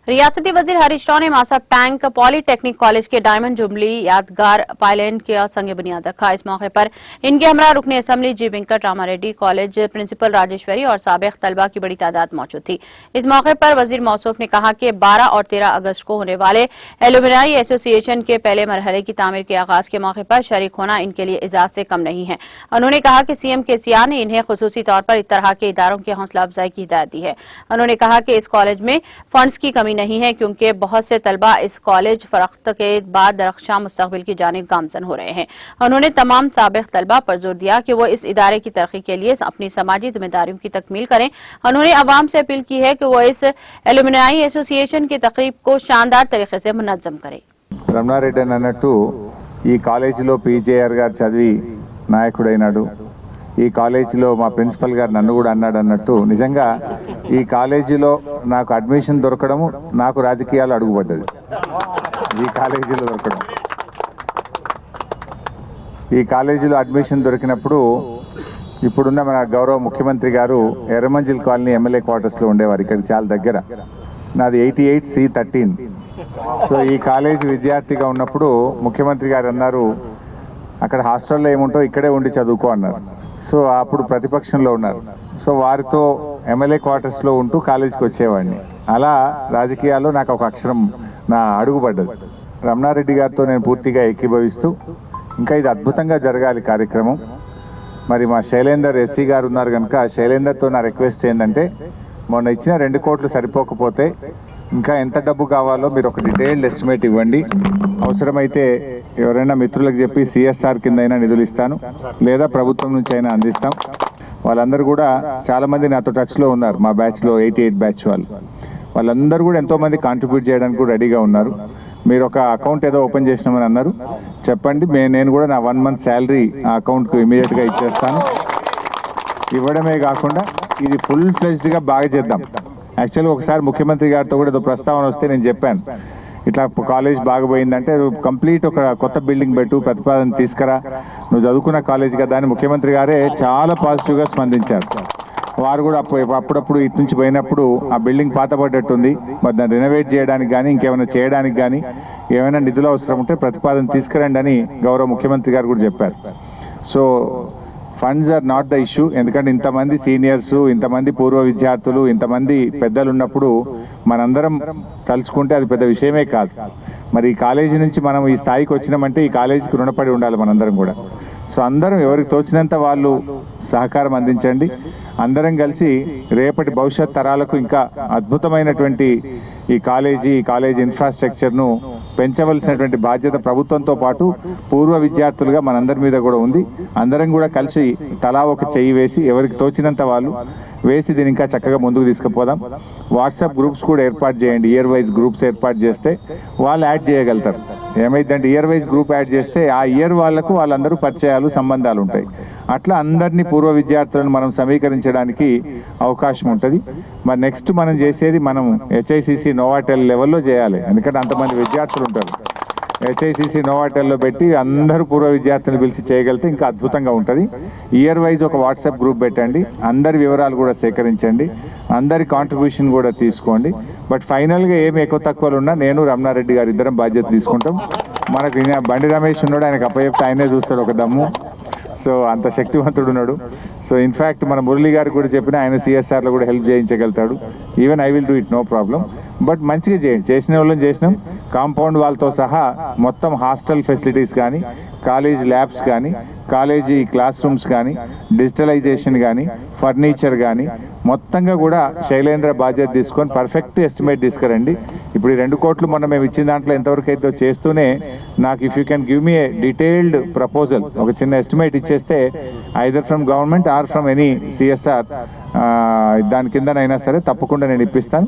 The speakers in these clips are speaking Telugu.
रियासती वजीर हरीश राव ने मासा टैंक पॉलीटेक्निक कॉलेज के डायमंड जुबली यादगार पाइलेन का संग बुनियाद रखा। इस मौके पर इनके हमरा रुकन असम्बली जी वेंकट रामारेड्डी, कॉलेज प्रिंसिपल राजेश्वरी और साबिक तलबा की बड़ी तादाद मौजूद थी। इस मौके पर वजीर मौसूफ ने कहा कि 12 और 13 अगस्त को होने वाले एलुमनाई एसोसिएशन के पहले मरहले की तामीर के आगाज के मौके पर शरीक होना इनके लिए एजाज से कम नहीं है। उन्होंने कहा कि सीएम केसीआर ने इन्हें खुसूसी तौर पर इस तरह के इदारों की हौसला अफजाई की हिदायत दी है। उन्होंने कहा कि इस कॉलेज में फंड्स की कमी नहीं है, क्योंकि बहुत से तलबा इस कॉलेज फरख्त के बाद दरख्शां मुस्तकबिल की जानिब गामजन हो रहे हैं। उन्होंने तमाम साबिक तलबा पर जोर दिया कि वो इस इदारे की तरक्की के लिए अपनी समाजी जिम्मेदारियों की तकमील करें। उन्होंने अवाम से अपील की है कि वो इस एलुमनाई एसोसिएशन की तकरीब को शानदार तरीके से मुनज़्ज़म करें। రమణారెడ్డి అన్నట్టు ఈ కాలేజీలో పీజేఆర్ గారు చదివి నాయకుడైనాడు. ఈ కాలేజీలో మా ప్రిన్సిపల్ గారు నన్ను కూడా అన్నాడు అన్నట్టు నిజంగా ఈ కాలేజీలో నాకు అడ్మిషన్ దొరకడము నాకు రాజకీయాలు అడుగుపడ్డది. ఈ కాలేజీలో దొరకడం, ఈ కాలేజీలో అడ్మిషన్ దొరికినప్పుడు ఇప్పుడున్న మన గౌరవ ముఖ్యమంత్రి గారు ఎర్రమంజిల్ కాలనీ ఎమ్మెల్యే క్వార్టర్స్లో ఉండేవారు. ఇక్కడ చాలా దగ్గర. నాది 88C13. సో ఈ కాలేజీ విద్యార్థిగా ఉన్నప్పుడు ముఖ్యమంత్రి గారు అన్నారు, అక్కడ హాస్టల్లో ఏముంటో ఇక్కడే ఉండి చదువుకో అన్నారు. సో అప్పుడు ప్రతిపక్షంలో ఉన్నారు. సో వారితో ఎమ్మెల్యే క్వార్టర్స్లో ఉంటూ కాలేజీకి వచ్చేవాడిని. అలా రాజకీయాల్లో నాకు ఒక అక్షరం నా అడుగుపడ్డది. రమణారెడ్డి గారితో నేను పూర్తిగా ఏకీభవిస్తూ ఇంకా ఇది అద్భుతంగా జరగాలి కార్యక్రమం. మరి మా శైలేందర్ ఎస్సీ గారు ఉన్నారు కనుక శైలేందర్తో నా రిక్వెస్ట్ ఏంటంటే, మొన్న ఇచ్చిన 2 కోట్లు సరిపోకపోతే ఇంకా ఎంత డబ్బు కావాలో మీరు ఒక డీటెయిల్డ్ ఎస్టిమేట్ ఇవ్వండి. అవసరమైతే ఎవరైనా మిత్రులకు చెప్పి సిఎస్ఆర్ కింద అయినా నిధులు ఇస్తాను, లేదా ప్రభుత్వం నుంచి అయినా అందిస్తాం. వాళ్ళందరూ కూడా చాలామంది నాతో టచ్లో ఉన్నారు. మా బ్యాచ్లో 88 బ్యాచ్ వాళ్ళందరూ కూడా ఎంతోమంది కాంట్రిబ్యూట్ చేయడానికి కూడా రెడీగా ఉన్నారు. మీరు ఒక అకౌంట్ ఏదో ఓపెన్ చేసినామని అన్నారు, చెప్పండి. నేను కూడా నా 1 మంత్ శాలరీ ఆ అకౌంట్కు ఇమీడియట్గా ఇచ్చేస్తాను. ఇవ్వడమే కాకుండా ఇది ఫుల్ ఫ్లెజ్డ్గా బాగా చేద్దాం. యాక్చువల్గా ఒకసారి ముఖ్యమంత్రి గారితో కూడా ఏదో ప్రస్తావన వస్తే నేను చెప్పాను, ఇట్లా కాలేజ్ బాగపోయిందంటే కంప్లీట్ ఒక కొత్త బిల్డింగ్ పెట్టు, ప్రతిపాదన తీసుకురా, నువ్వు చదువుకున్న కాలేజ్ కదా అని ముఖ్యమంత్రి గారే చాలా పాజిటివ్గా స్పందించారు. వారు కూడా అప్పుడప్పుడు ఇటు నుంచి పోయినప్పుడు ఆ బిల్డింగ్ పాతపడ్డట్టుంది, మరి దాన్ని రెనోవేట్ చేయడానికి కానీ ఇంకేమైనా చేయడానికి కానీ ఏమైనా నిధులు అవసరం ఉంటే ప్రతిపాదన తీసుకురండి అని గౌరవ ముఖ్యమంత్రి గారు కూడా చెప్పారు. So funds are not the issue. ఎందుకంటే ఇంతమంది సీనియర్స్, ఇంతమంది పూర్వ విద్యార్థులు, ఇంతమంది పెద్దలు ఉన్నప్పుడు మనందరం తలుచుకుంటే అది పెద్ద విషయమే కాదు. మరి ఈ కాలేజీ నుంచి మనం ఈ స్థాయికి వచ్చినామంటే ఈ కాలేజీకి రుణపడి ఉండాలి మనందరం కూడా. సో అందరం ఎవరికి తోచినంత వాళ్ళు సహకారం అందించండి. అందరం కలిసి రేపటి భవిష్యత్ తరాలకు ఇంకా అద్భుతమైనటువంటి ఈ కాలేజీ ఇన్ఫ్రాస్ట్రక్చర్ను పెంచవలసినటువంటి బాధ్యత ప్రభుత్వంతో పాటు పూర్వ విద్యార్థులుగా మనందరి మీద కూడా ఉంది. అందరం కూడా కలిసి తలా ఒక చెయ్యి వేసి ఎవరికి తోచినంత వాళ్ళు వేసి దీన్ని ఇంకా చక్కగా ముందుకు తీసుకుపోదాం. వాట్సాప్ గ్రూప్స్ కూడా ఏర్పాటు చేయండి. ఇయర్ వైజ్ గ్రూప్స్ ఏర్పాటు చేస్తే వాళ్ళు యాడ్ చేయగలుగుతారు. ఏమైందంటే ఇయర్ వైజ్ గ్రూప్ యాడ్ చేస్తే ఆ ఇయర్ వాళ్ళకు వాళ్ళందరూ పరిచయాలు, సంబంధాలు ఉంటాయి. అట్లా అందరినీ పూర్వ విద్యార్థులను మనం సమీకరించడానికి అవకాశం ఉంటుంది. మరి నెక్స్ట్ మనం చేసేది మనం హెచ్ఐసిసి నోవాటెల్ లెవెల్లో చేయాలి. ఎందుకంటే అంతమంది విద్యార్థులు ఉంటారు. హెచ్ఐసిసి నోవాటెల్లో పెట్టి అందరూ పూర్వ విద్యార్థులను పిలిచి చేయగలిగితే ఇంకా అద్భుతంగా ఉంటుంది. ఇయర్ వైజ్ ఒక వాట్సాప్ గ్రూప్ పెట్టండి, అందరి వివరాలు కూడా సేకరించండి, అందరి కాంట్రిబ్యూషన్ కూడా తీసుకోండి. బట్ ఫైనల్గా ఏమి ఎక్కువ తక్కువలు ఉన్నా నేను రమణారెడ్డి గారు ఇద్దరం బాధ్యత తీసుకుంటాం. మనకు బండి రమేష్ ఉన్నాడు, ఆయనకు అప్పచెప్తే ఆయనే చూస్తాడు ఒక దమ్ము. సో అంత శక్తివంతుడు ఉన్నాడు. సో ఇన్ఫ్యాక్ట్ మన మురళి గారికి కూడా చెప్పిన ఆయన సిఎస్ఆర్లో కూడా హెల్ప్ చేయించగలుగుతాడు. Even I will do it, no problem. But మంచిగా చేయండి. చేసిన వాళ్ళని చేసినాం. కాంపౌండ్ వాళ్ళతో సహా మొత్తం హాస్టల్ ఫెసిలిటీస్ కానీ, కాలేజ్ ల్యాబ్స్ కానీ, కాలేజీ క్లాస్ రూమ్స్ కానీ, డిజిటలైజేషన్ కానీ, ఫర్నిచర్ కానీ మొత్తంగా కూడా శైలేంద్ర బాధ్యత తీసుకొని పర్ఫెక్ట్ ఎస్టిమేట్ తీసుకురండి. ఇప్పుడు ఈ 2 కోట్లు మొన్న మేము ఇచ్చిన దాంట్లో ఎంతవరకు అయితే చేస్తూనే నాకు if you can give me A detailed proposal, ఒక చిన్న ఎస్టిమేట్ ఇచ్చేస్తే either from government are from any CSR దాని కిందనైనా సరే తప్పకుండా నేను ఇప్పిస్తాను.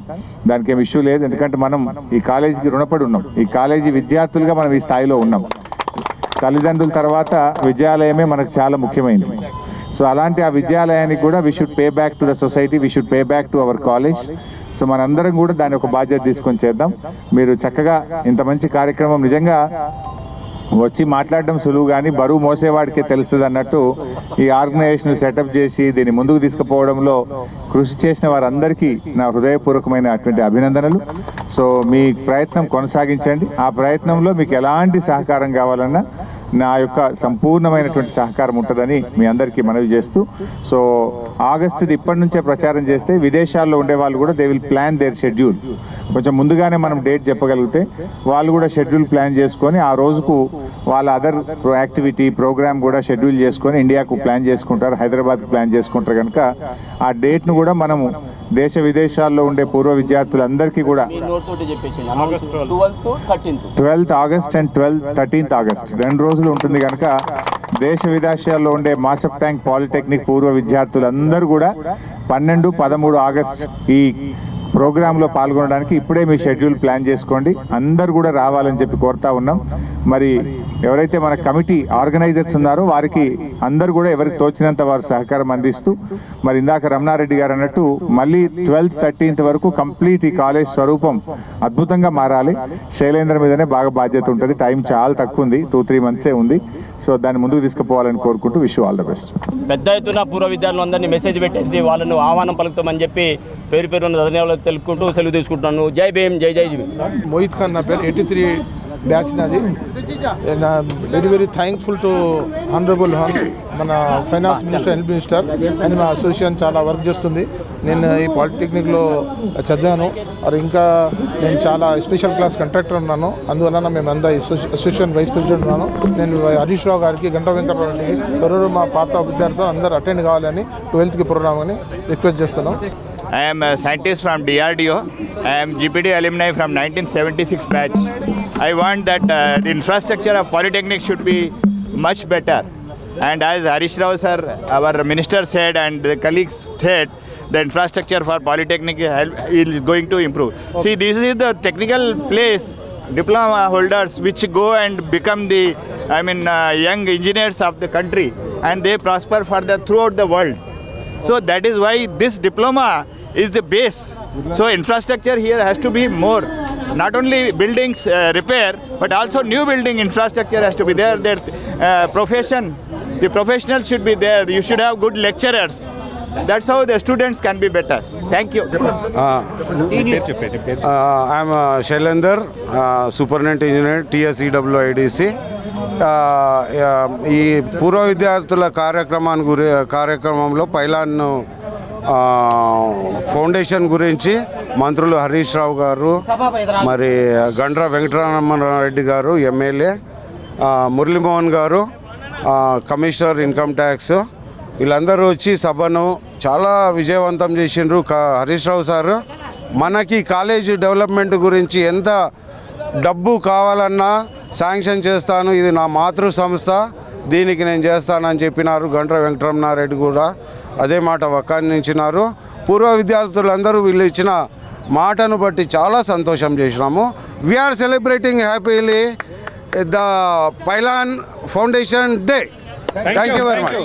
దానికి ఏం ఇష్యూ లేదు. ఎందుకంటే మనం ఈ కాలేజీకి రుణపడి ఉన్నాం. ఈ కాలేజీ విద్యార్థులుగా మనం ఈ స్థాయిలో ఉన్నాం. తల్లిదండ్రుల తర్వాత విద్యాలయమే మనకు చాలా ముఖ్యమైనది. సో అలాంటి ఆ విద్యాలయానికి కూడా we should pay back to the society, we should pay back to our college. So మనందరం కూడా దాని ఒక బాధ్యత తీసుకొని చేద్దాం. మీరు చక్కగా ఇంత మంచి కార్యక్రమం నిజంగా వచ్చి మాట్లాడడం సులువు కానీ బరువు మోసేవాడికే తెలుస్తుంది అన్నట్టు ఈ ఆర్గనైజేషన్ సెటప్ చేసి దీన్ని ముందుకు తీసుకుపోవడంలో కృషి చేసిన వారందరికీ నా హృదయపూర్వకమైన అటువంటి అభినందనలు. సో మీ ప్రయత్నం కొనసాగించండి. ఆ ప్రయత్నంలో మీకు ఎలాంటి సహకారం కావాలన్నా నా యొక్క సంపూర్ణమైనటువంటి సహకారం ఉంటుందని మీ అందరికీ మనవి చేస్తూ, సో ఆగస్టుది ఇప్పటి నుంచే ప్రచారం చేస్తే విదేశాల్లో ఉండే వాళ్ళు కూడా they will plan their schedule. కొంచెం ముందుగానే మనం డేట్ చెప్పగలిగితే వాళ్ళు కూడా షెడ్యూల్ ప్లాన్ చేసుకొని ఆ రోజుకు వాళ్ళ అదర్ యాక్టివిటీ ప్రోగ్రామ్ కూడా షెడ్యూల్ చేసుకొని ఇండియాకు ప్లాన్ చేసుకుంటారు, హైదరాబాద్కు ప్లాన్ చేసుకుంటారు. కనుక ఆ డేట్ను కూడా మనము దేశ విదేశాల్లో ఉండే పూర్వ విద్యార్థులందరికీ కూడా 12th August and 13th August 2 రోజులు ఉంటుంది. కనుక దేశ విదేశాల్లో ఉండే మాసప్ ట్యాంక్ పాలిటెక్నిక్ పూర్వ విద్యార్థులందరూ కూడా 12, 13 ఆగస్ట్ ఈ ప్రోగ్రాంలో పాల్గొనడానికి ఇప్పుడే మీ షెడ్యూల్ ప్లాన్ చేసుకోండి. అందరు కూడా రావాలని చెప్పి కోరుతా ఉన్నాం. మరి ఎవరైతే మన కమిటీ ఆర్గనైజర్స్ ఉన్నారో వారికి అందరు కూడా ఎవరికి తోచినంత వారు సహకారం అందిస్తూ, మరి ఇందాక రమణారెడ్డి గారు అన్నట్టు మళ్ళీ 12th, 13th వరకు కంప్లీట్ ఈ కాలేజ్ స్వరూపం అద్భుతంగా మారాలి. శైలేంద్ర మీదనే బాగా బాధ్యత ఉంటుంది. టైం చాలా తక్కువ ఉంది, 2-3 మంత్సే ఉంది. సో దాన్ని ముందుకు తీసుకుపోవాలని కోరుకుంటూ విష్ ఆల్ ద బెస్ట్. పెద్ద ఎత్తున పూర్వ విద్యార్థులందరినీ మెసేజ్ పెట్టేసి వాళ్ళను ఆహ్వానం పలుకుతామని చెప్పి పేరు ధన్యవాదాలు తెలుపుకుంటూ సెలవు తీసుకుంటున్నాను. జై భీమ్, జై జై భీమ్. మోహిత్ ఖాన్ నా పేరు, 83 బ్యాచ్ నాది. వెరీ థ్యాంక్ఫుల్ టు ఆనరబుల్ మన ఫైనాన్స్ మినిస్టర్, హెల్త్ మినిస్టర్ అని మా అసోసియేషన్ చాలా వర్క్ చేస్తుంది. నేను ఈ పాలిటెక్నిక్లో చదివాను. మరి ఇంకా నేను చాలా స్పెషల్ క్లాస్ కంట్రాక్టర్ ఉన్నాను. అందువలన మేము అంతా అసోసియేషన్ వైస్ ప్రెసిడెంట్ ఉన్నాను. నేను హరీష్ రావు గారికి, గంటా వెంకటరావుకి, ఎవరెవరు మా పాత విద్యార్థులు అందరూ అటెండ్ కావాలని 12th ప్రోగ్రామ్ అని రిక్వెస్ట్ చేస్తున్నాం. I am a scientist from DRDO. I am GPD alumni from 1976 batch. I want that the infrastructure of Polytechnic should be much better. And as Harish Rao sir, our minister said, and the colleagues said, the infrastructure for Polytechnic is going to improve. See, this is the technical place, diploma holders which go and become the, young engineers of the country, and they prosper further throughout the world. So that is why this diploma is the base. So infrastructure here has to be more. Not only buildings repair, but also new building infrastructure has to be there. Their profession, the professionals should be there. You should have good lecturers. That's how the students can be better. Thank you. I am Shailendar, Superintendent Engineer, TSEWIDC. ఈ పూర్వ విద్యార్థుల కార్యక్రమంలో పైలాన్ ఫౌండేషన్ గురించి మంత్రులు హరీష్ రావు గారు, మరి గండ్ర వెంకటరమణారెడ్డి గారు ఎమ్మెల్యే, మురళీమోహన్ గారు కమిషనర్ ఇన్కమ్ ట్యాక్స్, వీళ్ళందరూ వచ్చి సభను చాలా విజయవంతం చేసిండ్రు. హరీష్ రావు సారు మనకి కాలేజీ డెవలప్మెంట్ గురించి ఎంత డబ్బు కావాలన్నా శాంక్షన్ చేస్తాను, ఇది నా మాతృ సంస్థ, దీనికి నేను చేస్తానని చెప్పినారు. గండ్ర వెంకటరమణారెడ్డి కూడా అదే మాట వక్కాణించినారు. పూర్వ విద్యార్థులందరూ వీళ్ళు ఇచ్చిన మాటను బట్టి చాలా సంతోషం చేసినాము. We are celebrating happily the pylon foundation day. Thank you very much.